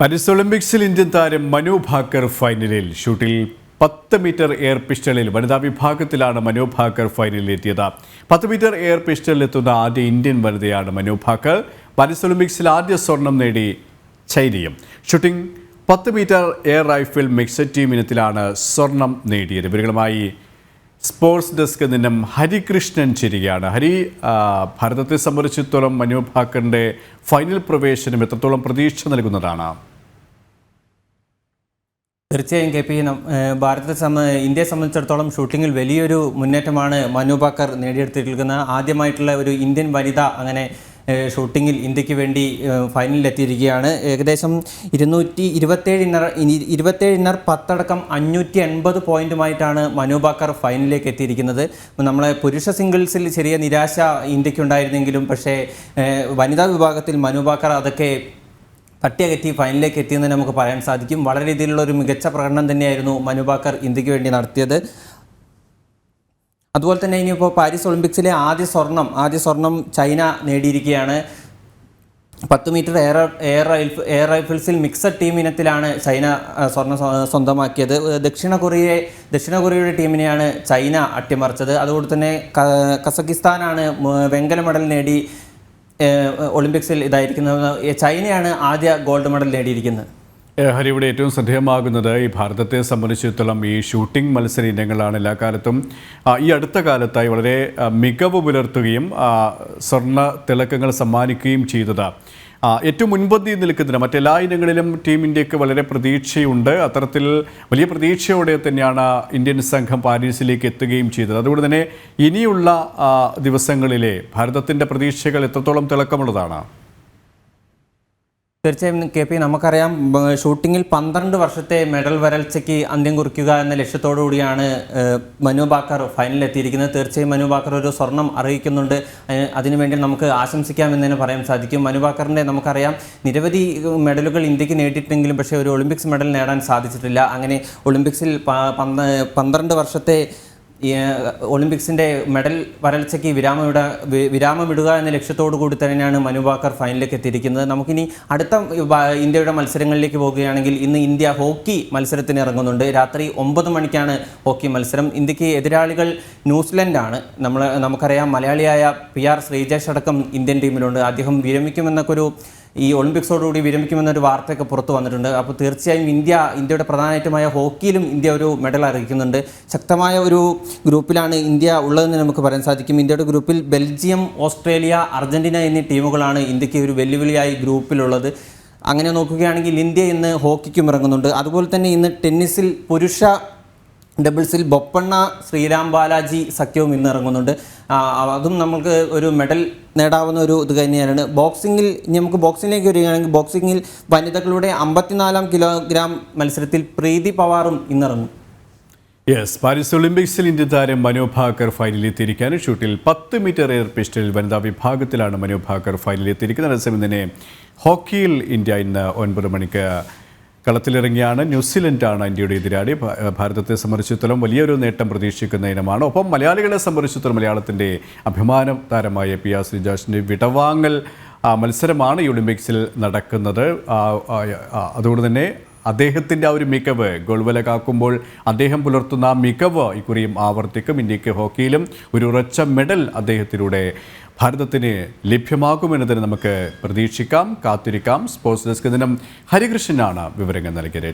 Paris ഒളിമ്പിക്സിൽ Indian താരം മനു ഭാക്കർ ഫൈനലിൽ ഷൂട്ടിൽ 10 മീറ്റർ എയർ പിസ്റ്റളിൽ വനിതാ വിഭാഗത്തിലാണ് മനു ഭാക്കർ ഫൈനലിൽ എത്തിയത്. 10 മീറ്റർ എയർ പിസ്റ്റളിൽ എത്തുന്ന ആദ്യ ഇന്ത്യൻ വനിതയാണ് മനു ഭാക്കർ. പാരീസ് ഒളിമ്പിക്സിൽ ആദ്യ സ്വർണം നേടി ചൈനയും. Shooting 10 metre air rifle mixed team ഇനത്തിലാണ് സ്വർണം നേടിയത്. ഇവരുമായി സ്പോർട്സ് ഡെസ്ക് നിന്നും ഹരികൃഷ്ണൻ ചേരുകയാണ്. ഹരി, ഭാരതത്തെ സംബന്ധിച്ചിടത്തോളം മനു ഭാക്കറിന്റെ ഫൈനൽ പ്രവേശനം എത്രത്തോളം പ്രതീക്ഷ നൽകുന്നതാണ്? തീർച്ചയായും കെ പി, ഇന്ത്യയെ സംബന്ധിച്ചിടത്തോളം ഷൂട്ടിങ്ങിൽ വലിയൊരു മുന്നേറ്റമാണ് മനു ഭാക്കർ നേടിയെടുത്തിരിക്കുന്നത്. ആദ്യമായിട്ടുള്ള ഒരു ഇന്ത്യൻ വനിത അങ്ങനെ ഷൂട്ടിങ്ങിൽ ഇന്ത്യക്ക് വേണ്ടി ഫൈനലിലെത്തിയിരിക്കുകയാണ്. ഏകദേശം 227 ഇന്നർ 10 അടക്കം 580 പോയിന്റുമായിട്ടാണ് മനു ഭാക്കർ ഫൈനലിലേക്ക് എത്തിയിരിക്കുന്നത്. നമ്മളെ പുരുഷ സിംഗിൾസിൽ ചെറിയ നിരാശ ഇന്ത്യക്കുണ്ടായിരുന്നെങ്കിലും പക്ഷേ വനിതാ വിഭാഗത്തിൽ മനു ഭാക്കർ അതൊക്കെ തട്ടിയകറ്റി ഫൈനലിലേക്ക് എത്തിയെന്ന് നമുക്ക് പറയാൻ സാധിക്കും. വളരെ രീതിയിലുള്ള ഒരു മികച്ച പ്രകടനം തന്നെയായിരുന്നു മനു ഭാക്കർ ഇന്ത്യക്ക് വേണ്ടി നടത്തിയത്. അതുപോലെ തന്നെ ഇനിയിപ്പോൾ പാരീസ് ഒളിമ്പിക്സിലെ ആദ്യ സ്വർണം ചൈന നേടിയിരിക്കുകയാണ്. 10 മീറ്റർ എയർ റൈഫിൾസിൽ മിക്സഡ് ടീം ഇനത്തിലാണ് ചൈന സ്വർണം സ്വന്തമാക്കിയത്. ദക്ഷിണ കൊറിയയുടെ ടീമിനെയാണ് ചൈന അട്ടിമറിച്ചത്. അതുകൊണ്ട് തന്നെ കസക്കിസ്ഥാനാണ് വെങ്കല മെഡൽ നേടി ഒളിമ്പിക്സിൽ ഇതായിരിക്കുന്നത്. ചൈനയാണ് ആദ്യ ഗോൾഡ് മെഡൽ നേടിയിരിക്കുന്നത്. ഹരി, ഇവിടെ ഏറ്റവും ശ്രദ്ധേയമാകുന്നത് ഈ ഭാരതത്തെ സംബന്ധിച്ചിടത്തോളം ഈ ഷൂട്ടിംഗ് മത്സര ഇനങ്ങളാണ് എല്ലാ കാലത്തും ഈ അടുത്ത കാലത്തായി വളരെ മികവ് പുലർത്തുകയും സ്വർണ്ണ തിളക്കങ്ങൾ സമ്മാനിക്കുകയും ചെയ്തത്. ഏറ്റവും മുൻപന്തി നിൽക്കുന്നതിന് മറ്റെല്ലാ ഇനങ്ങളിലും ടീം ഇന്ത്യക്ക് വളരെ പ്രതീക്ഷയുണ്ട്. അത്തരത്തിൽ വലിയ പ്രതീക്ഷയോടെ തന്നെയാണ് ഇന്ത്യൻ സംഘം പാരീസിലേക്ക് എത്തുകയും ചെയ്തത്. അതുകൊണ്ട് തന്നെ ഇനിയുള്ള ദിവസങ്ങളിലെ ഭാരതത്തിൻ്റെ പ്രതീക്ഷകൾ എത്രത്തോളം തിളക്കമുള്ളതാണ്? തീർച്ചയായും കെ പി, നമുക്കറിയാം ഷൂട്ടിങ്ങിൽ 12 വർഷത്തെ മെഡൽ വരൾച്ചയ്ക്ക് അന്ത്യം കുറിക്കുക എന്ന ലക്ഷ്യത്തോടു കൂടിയാണ് മനു ഭാക്കർ ഫൈനലിലെത്തിയിരിക്കുന്നത്. തീർച്ചയായും മനു ഭാക്കർ ഒരു സ്വർണം അറിയിക്കുന്നുണ്ട്. അതിനുവേണ്ടി നമുക്ക് ആശംസിക്കാമെന്ന് തന്നെ പറയാൻ സാധിക്കും. മനു ഭാക്കറിൻ്റെ നമുക്കറിയാം നിരവധി മെഡലുകൾ ഇന്ത്യക്ക് നേടിയിട്ടുണ്ടെങ്കിലും പക്ഷേ ഒരു ഒളിമ്പിക്സ് മെഡൽ നേടാൻ സാധിച്ചിട്ടില്ല. അങ്ങനെ ഒളിമ്പിക്സിൽ 12 വർഷത്തെ ഒളിമ്പിക്സിൻ്റെ മെഡൽ വരൾച്ചയ്ക്ക് വിരാമമിടുക എന്ന ലക്ഷ്യത്തോടു കൂടി തന്നെയാണ് മനു ഭാക്കർ ഫൈനലിലേക്ക് എത്തിയിരിക്കുന്നത്. നമുക്കിനി അടുത്ത ഇന്ത്യയുടെ മത്സരങ്ങളിലേക്ക് പോകുകയാണെങ്കിൽ ഇന്ന് ഇന്ത്യ ഹോക്കി മത്സരത്തിന് ഇറങ്ങുന്നുണ്ട്. രാത്രി 9 മണിക്കാണ് ഹോക്കി മത്സരം. ഇന്ത്യക്ക് എതിരാളികൾ ന്യൂസിലൻഡാണ്. നമുക്കറിയാം മലയാളിയായ PR ശ്രീജേഷ് അടക്കം ഇന്ത്യൻ ടീമിലുണ്ട്. അദ്ദേഹം വിരമിക്കുമെന്നൊക്കെ ഈ ഒളിമ്പിക്സോടുകൂടി വിരമിക്കുമെന്നൊരു വാർത്തയൊക്കെ പുറത്തു വന്നിട്ടുണ്ട്. അപ്പോൾ തീർച്ചയായും ഇന്ത്യയുടെ പ്രധാനമായിട്ടുമായ ഹോക്കിയിലും ഇന്ത്യ ഒരു മെഡൽ അറിയിക്കുന്നുണ്ട്. ശക്തമായ ഒരു ഗ്രൂപ്പിലാണ് ഇന്ത്യ ഉള്ളതെന്ന് നമുക്ക് പറയാൻ സാധിക്കും. ഇന്ത്യയുടെ ഗ്രൂപ്പിൽ ബെൽജിയം, ഓസ്ട്രേലിയ, അർജന്റീന എന്നീ ടീമുകളാണ് ഇന്ത്യക്ക് ഒരു വെല്ലുവിളിയായി ഗ്രൂപ്പിലുള്ളത്. അങ്ങനെ നോക്കുകയാണെങ്കിൽ ഇന്ത്യ ഇന്ന് ഹോക്കിക്കും ഇറങ്ങുന്നുണ്ട്. അതുപോലെ തന്നെ ഇന്ന് ടെന്നീസിൽ പുരുഷ ഡബിൾസിൽ ബൊപ്പണ്ണ ശ്രീരാം ബാലാജി സഖ്യവും ഇന്ന് ഇറങ്ങുന്നുണ്ട്. അതും നമുക്ക് ഒരു മെഡൽ നേടാവുന്ന ഒരു ഇത് തന്നെയാണ്. നമുക്ക് ബോക്സിങ്ങിലേക്ക് വരികയാണെങ്കിൽ ബോക്സിങ്ങിൽ വനിതകളുടെ 54 കിലോഗ്രാം മത്സരത്തിൽ പ്രീതി പവാറും ഇന്നിറങ്ങും. പാരീസ് ഒളിമ്പിക്സിൽ ഇന്ത്യൻ താരം മനു ഭാക്കർ ഫൈനലിൽ എത്തിയിരിക്കുകയാണ്. ഷൂട്ടിൽ 10 മീറ്റർ എയർ പിസ്റ്റളിൽ വനിതാ വിഭാഗത്തിലാണ് മനു ഭാക്കർ ഫൈനലിൽ എത്തിയിരിക്കുന്നത്. അതേസമയം തന്നെ ഹോക്കിയിൽ ഇന്ത്യ ഇന്ന് 9 മണിക്ക് കളത്തിലിറങ്ങിയാണ്. ന്യൂസിലൻഡാണ് ഇന്ത്യയുടെ എതിരാളി. ഭാരതത്തെ സംബന്ധിച്ചിടത്തോളം വലിയൊരു നേട്ടം പ്രതീക്ഷിക്കുന്ന ഇനമാണ്. ഒപ്പം മലയാളികളെ സംബന്ധിച്ചിടത്തോളം മലയാളത്തിൻ്റെ അഭിമാന താരമായ PR ശ്രീജേഷിൻ്റെ വിടവാങ്ങൽ മത്സരമാണ് ഈ ഒളിമ്പിക്സിൽ നടക്കുന്നത്. അതുകൊണ്ട് തന്നെ അദ്ദേഹത്തിൻ്റെ ആ ഒരു മികവ്, ഗോൾവല കാക്കുമ്പോൾ അദ്ദേഹം പുലർത്തുന്ന ആ മികവ് ഇക്കുറിയും ആവർത്തിക്കും. ഇന്ത്യക്ക് ഹോക്കിയിലും ഒരു ഉറച്ച മെഡൽ അദ്ദേഹത്തിലൂടെ ഭാരതത്തിന് ലഭ്യമാകുമെന്ന് തന്നെ നമുക്ക് പ്രതീക്ഷിക്കാം, കാത്തിരിക്കാം. സ്പോർട്സ് ഡെസ്ക് ദിനം ഹരികൃഷ്ണനാണ് വിവരങ്ങൾ നൽകിയത്.